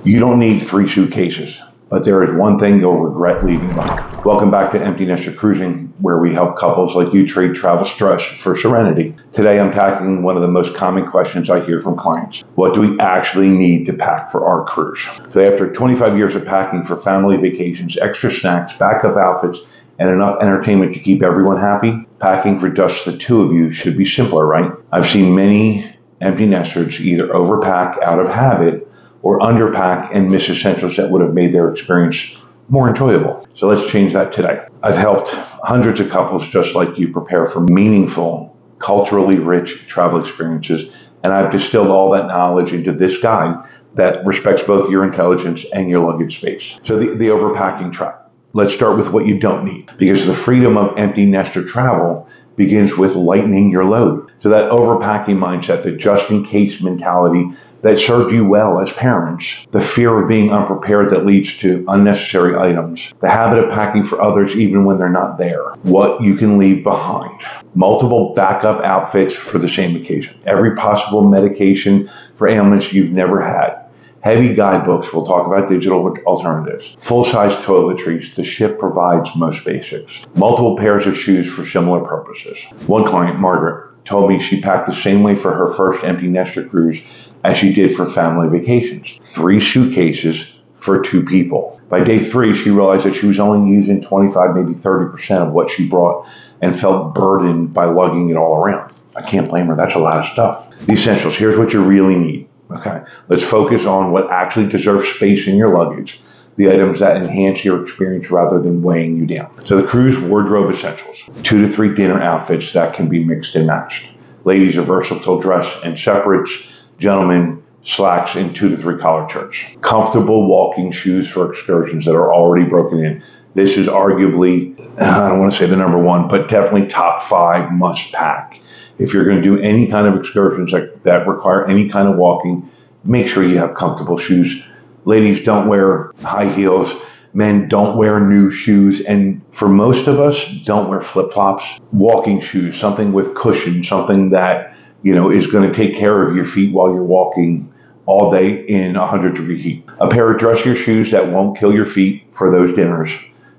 You don't need 3 suitcases, but there is one thing you'll regret leaving behind. Welcome back to Empty Nester Cruising, where we help couples like you trade travel stress for serenity. Today I'm tackling one of the most common questions I hear from clients. What do we actually need to pack for our cruise? So after 25 years of packing for family vacations, extra snacks, backup outfits, and enough entertainment to keep everyone happy, packing for just the 2 of you should be simpler, right? I've seen many empty nesters either overpack out of habit or underpack and miss essentials that would have made their experience more enjoyable. So let's change that today. I've helped hundreds of couples just like you prepare for meaningful, culturally rich travel experiences, and I've distilled all that knowledge into this guide that respects both your intelligence and your luggage space. So the overpacking trap. Let's start with what you don't need, because the freedom of empty nester travel begins with lightening your load. So that overpacking mindset, the just in case mentality that served you well as parents, the fear of being unprepared that leads to unnecessary items, the habit of packing for others even when they're not there, what you can leave behind, multiple backup outfits for the same occasion, every possible medication for ailments you've never had, heavy guidebooks, we'll talk about digital alternatives, full-size toiletries, the ship provides most basics, multiple pairs of shoes for similar purposes. One client, Margaret, told me she packed the same way for her first empty nester cruise as she did for family vacations. 3 suitcases for 2 people. By day 3, she realized that she was only using 25, maybe 30% of what she brought and felt burdened by lugging it all around. I can't blame her, that's a lot of stuff. The essentials, here's what you really need. Okay, let's focus on what actually deserves space in your luggage, the items that enhance your experience rather than weighing you down. So the cruise wardrobe essentials, 2 to 3 dinner outfits that can be mixed and matched. Ladies, a versatile dress and separates, gentlemen, slacks and 2 to 3 collared shirts. Comfortable walking shoes for excursions that are already broken in. This is arguably, I don't want to say the number 1, but definitely top 5 must pack. If you're going to do any kind of excursions that require any kind of walking, make sure you have comfortable shoes. Ladies, don't wear high heels. Men, don't wear new shoes. And for most of us, don't wear flip-flops. Walking shoes, something with cushion, something that, is going to take care of your feet while you're walking all day in 100-degree heat. A pair of dressier shoes that won't kill your feet for those dinners.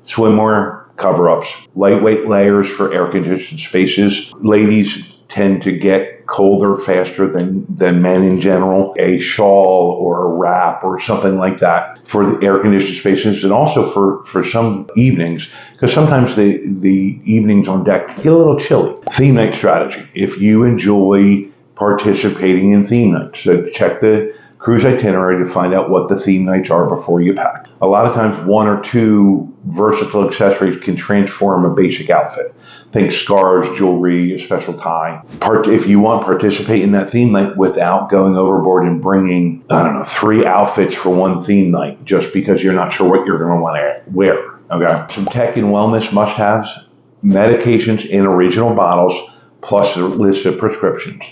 Swimwear, cover-ups. Lightweight layers for air-conditioned spaces. Ladies tend to get colder faster than men in general. A shawl or a wrap or something like that for the air-conditioned spaces, and also for some evenings, because sometimes the evenings on deck get a little chilly. Theme night strategy. If you enjoy participating in theme nights, so check the cruise itinerary to find out what the theme nights are before you pack. A lot of times 1 or 2 versatile accessories can transform a basic outfit. Think scarves, jewelry, a special tie. If you want to participate in that theme night without going overboard and bringing, 3 outfits for one theme night just because you're not sure what you're going to want to wear. Okay. Some tech and wellness must-haves, medications in original bottles, plus a list of prescriptions.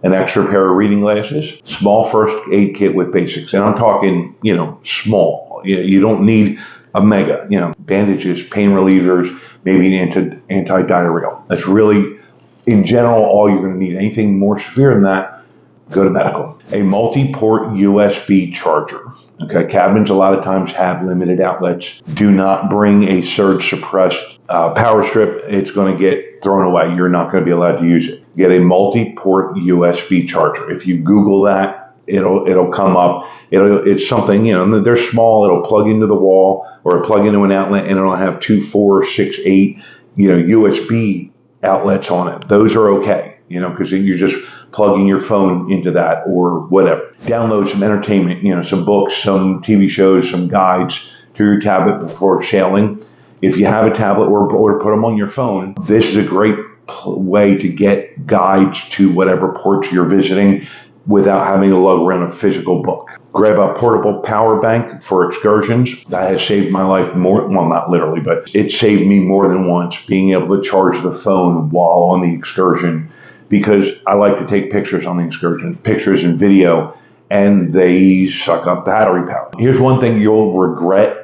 An extra pair of reading glasses, small first aid kit with basics. And I'm talking, small. You don't need a mega, bandages, pain relievers, maybe an anti-diarrheal. That's really, in general, all you're going to need. Anything more severe than that, go to medical. A multi-port USB charger. Okay, cabins a lot of times have limited outlets. Do not bring a surge suppressed power strip. It's going to get thrown away. You're not going to be allowed to use it. Get a multi-port USB charger. If you Google that, it'll come up. It's something, they're small. It'll plug into the wall or plug into an outlet, and it'll have 2, 4, 6, 8, USB outlets on it. Those are okay, because you're just plugging your phone into that or whatever. Download some entertainment, some books, some TV shows, some guides to your tablet before sailing. If you have a tablet or put them on your phone, this is a great way to get guides to whatever ports you're visiting without having to lug around a physical book. Grab a portable power bank for excursions. That has saved my life more, well, not literally, but it saved me more than once being able to charge the phone while on the excursion, because I like to take pictures on the excursion, pictures and video, and they suck up battery power. Here's one thing you'll regret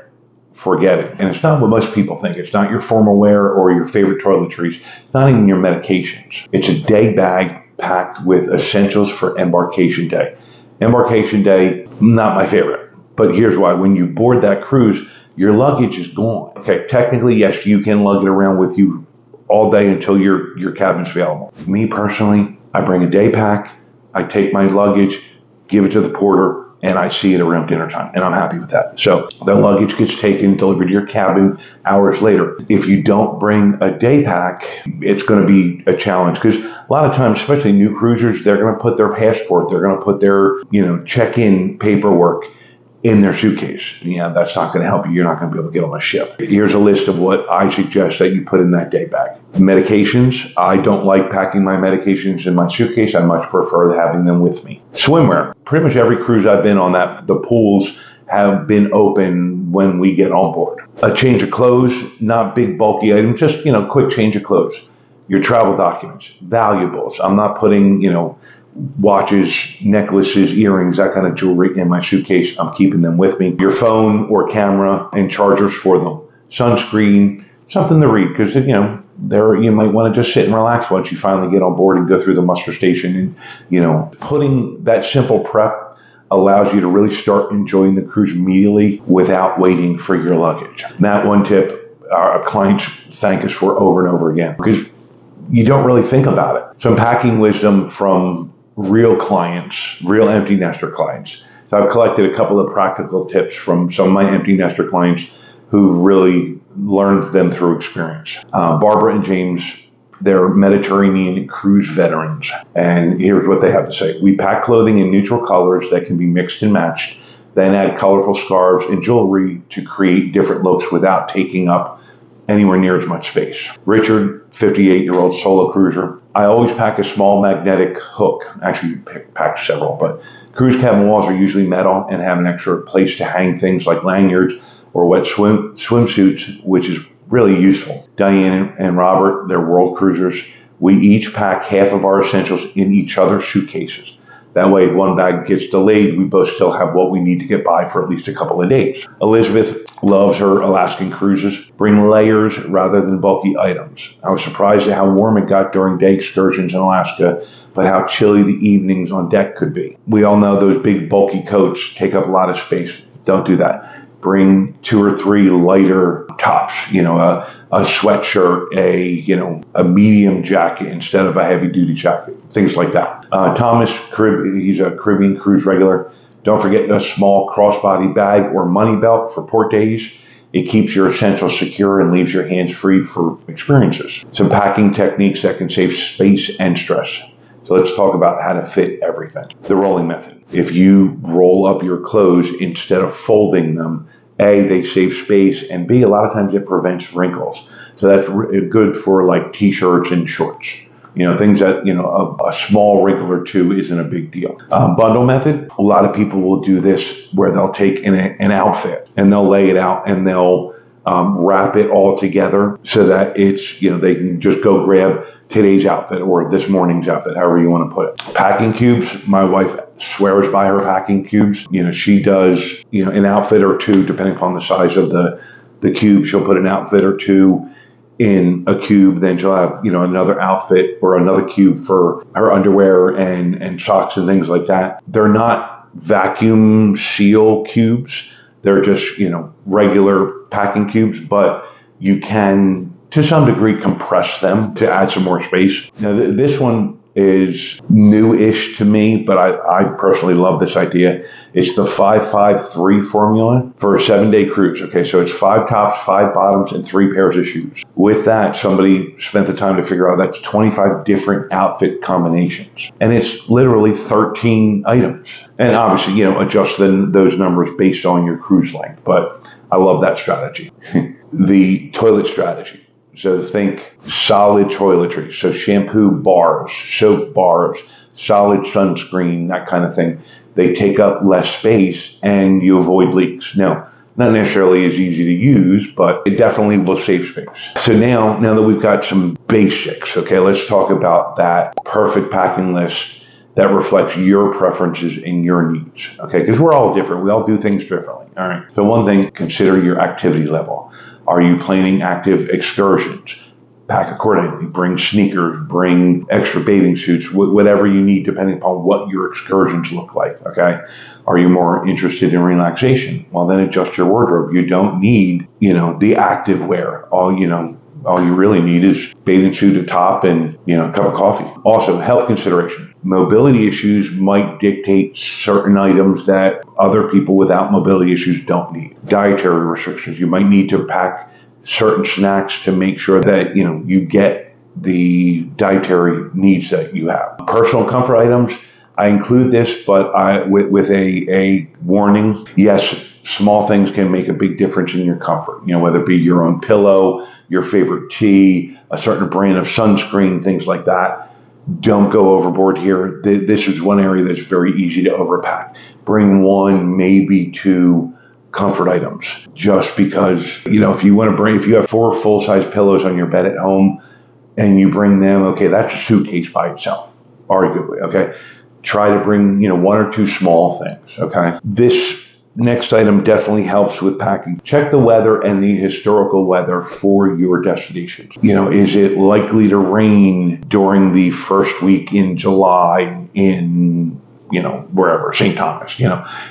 forgetting, and it's not what most people think. It's not your formal wear or your favorite toiletries. It's not even your medications. It's a day bag packed with essentials for embarkation day. Embarkation day, not my favorite. But here's why. When you board that cruise, your luggage is gone. Okay, technically, yes, you can lug it around with you all day until your cabin's available. Me personally, I bring a day pack, I take my luggage, give it to the porter, and I see it around dinner time, and I'm happy with that. So the luggage gets taken, delivered to your cabin hours later. If you don't bring a day pack, it's going to be a challenge, because a lot of times, especially new cruisers, they're going to put their passport, they're going to put their check-in paperwork in their suitcase. Yeah, that's not going to help you. You're not going to be able to get on a ship. Here's a list of what I suggest that you put in that day bag. Medications. I don't like packing my medications in my suitcase. I much prefer having them with me. Swimwear. Pretty much every cruise I've been on, the pools have been open when we get on board. A change of clothes, not big bulky items, just quick change of clothes. Your travel documents, valuables. I'm not putting watches, necklaces, earrings, that kind of jewelry in my suitcase. I'm keeping them with me. Your phone or camera and chargers for them. Sunscreen, something to read, because you might want to just sit and relax once you finally get on board and go through the muster station. And putting that simple prep allows you to really start enjoying the cruise immediately without waiting for your luggage. And that one tip our clients thank us for over and over again, because you don't really think about it. Some packing wisdom from real clients, real empty nester clients. So I've collected a couple of practical tips from some of my empty nester clients who really learned them through experience. Barbara and James, they're Mediterranean cruise veterans. And here's what they have to say. We pack clothing in neutral colors that can be mixed and matched, then add colorful scarves and jewelry to create different looks without taking up anywhere near as much space. Richard, 58-year-old solo cruiser. I always pack a small magnetic hook. Actually, pack several, but cruise cabin walls are usually metal and have an extra place to hang things like lanyards or wet swimsuits, which is really useful. Diane and Robert, they're world cruisers. We each pack half of our essentials in each other's suitcases. That way, if one bag gets delayed, we both still have what we need to get by for at least a couple of days. Elizabeth loves her Alaskan cruises. Bring layers rather than bulky items. I was surprised at how warm it got during day excursions in Alaska, but how chilly the evenings on deck could be. We all know those big bulky coats take up a lot of space. Don't do that. Bring 2 or 3 lighter tops, a sweatshirt, a medium jacket instead of a heavy duty jacket, things like that. Thomas, he's a Caribbean cruise regular. Don't forget a small crossbody bag or money belt for port days. It keeps your essentials secure and leaves your hands free for experiences. Some packing techniques that can save space and stress. So let's talk about how to fit everything. The rolling method. If you roll up your clothes instead of folding them, A, they save space, and B, a lot of times it prevents wrinkles. So that's good for like t-shirts and shorts. Things that, a small wrinkle or two isn't a big deal. Bundle method. A lot of people will do this where they'll take an outfit and they'll lay it out and they'll wrap it all together so that it's, they can just go grab today's outfit or this morning's outfit, however you want to put it. Packing cubes. My wife swears by her packing cubes. She does, an outfit or two, depending upon the size of the cube. She'll put an outfit or two in a cube, then she'll have, another outfit or another cube for her underwear and socks and things like that. They're not vacuum seal cubes. They're just, regular packing cubes, but you can, to some degree, compress them to add some more space. Now, this one is new-ish to me, but I personally love this idea. It's the 5-5-3 formula for a 7-day cruise. Okay, so it's 5 tops, 5 bottoms, and 3 pairs of shoes. With that, somebody spent the time to figure out that's 25 different outfit combinations. And it's literally 13 items. And obviously, adjust those numbers based on your cruise length. But I love that strategy. The toilet strategy. So think solid toiletries, so shampoo bars, soap bars, solid sunscreen, that kind of thing. They take up less space and you avoid leaks. Now, not necessarily as easy to use, but it definitely will save space. So now that we've got some basics, okay, let's talk about that perfect packing list that reflects your preferences and your needs, okay? Because we're all different. We all do things differently, all right? So one thing, consider your activity level. Are you planning active excursions? pack accordingly. Bring sneakers, bring extra bathing suits, whatever you need depending upon what your excursions look like, okay? Are you more interested in relaxation? Well, then adjust your wardrobe. You don't need, the active wear. All you really need is bathing suit, a top, and, a cup of coffee. Also, health consideration. Mobility issues might dictate certain items that other people without mobility issues don't need. Dietary restrictions. You might need to pack certain snacks to make sure that, you get the dietary needs that you have. Personal comfort items. I include this, but with a warning. Yes, small things can make a big difference in your comfort. Whether it be your own pillow, your favorite tea, a certain brand of sunscreen, things like that. Don't go overboard here. This is one area that's very easy to overpack. Bring one, maybe two comfort items. Just because, if you have 4 full-size pillows on your bed at home and you bring them, okay, that's a suitcase by itself, arguably, okay? Try to bring, 1 or 2 small things, okay? This next item definitely helps with packing. Check the weather and the historical weather for your destinations. Is it likely to rain during the first week in July in, wherever, St. Thomas?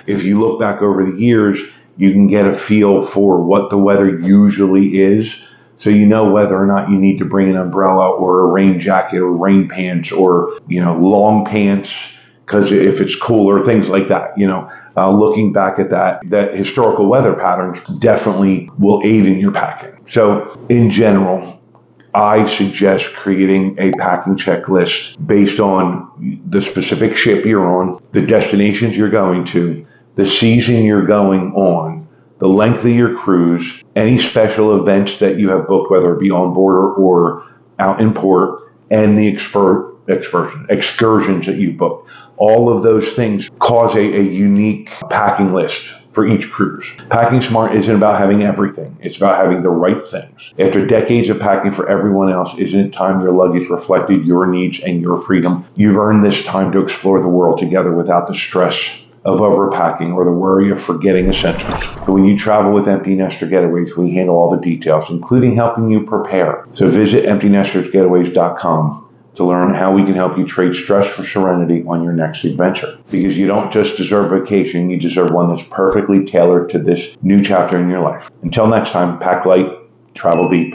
If you look back over the years, you can get a feel for what the weather usually is. So whether or not you need to bring an umbrella or a rain jacket or rain pants or, long pants, because if it's cooler, things like that, looking back at that historical weather patterns definitely will aid in your packing. So in general, I suggest creating a packing checklist based on the specific ship you're on, the destinations you're going to, the season you're going on, the length of your cruise, any special events that you have booked, whether it be on board or out in port, and the excursions that you've booked. All of those things cause a unique packing list for each cruise. Packing smart isn't about having everything. It's about having the right things. After decades of packing for everyone else, isn't it time your luggage reflected your needs and your freedom? You've earned this time to explore the world together without the stress of overpacking or the worry of forgetting essentials. So when you travel with Empty Nester Getaways, we handle all the details, including helping you prepare. So visit EmptyNestersGetaways.com to learn how we can help you trade stress for serenity on your next adventure. Because you don't just deserve a vacation, you deserve one that's perfectly tailored to this new chapter in your life. Until next time, pack light, travel deep.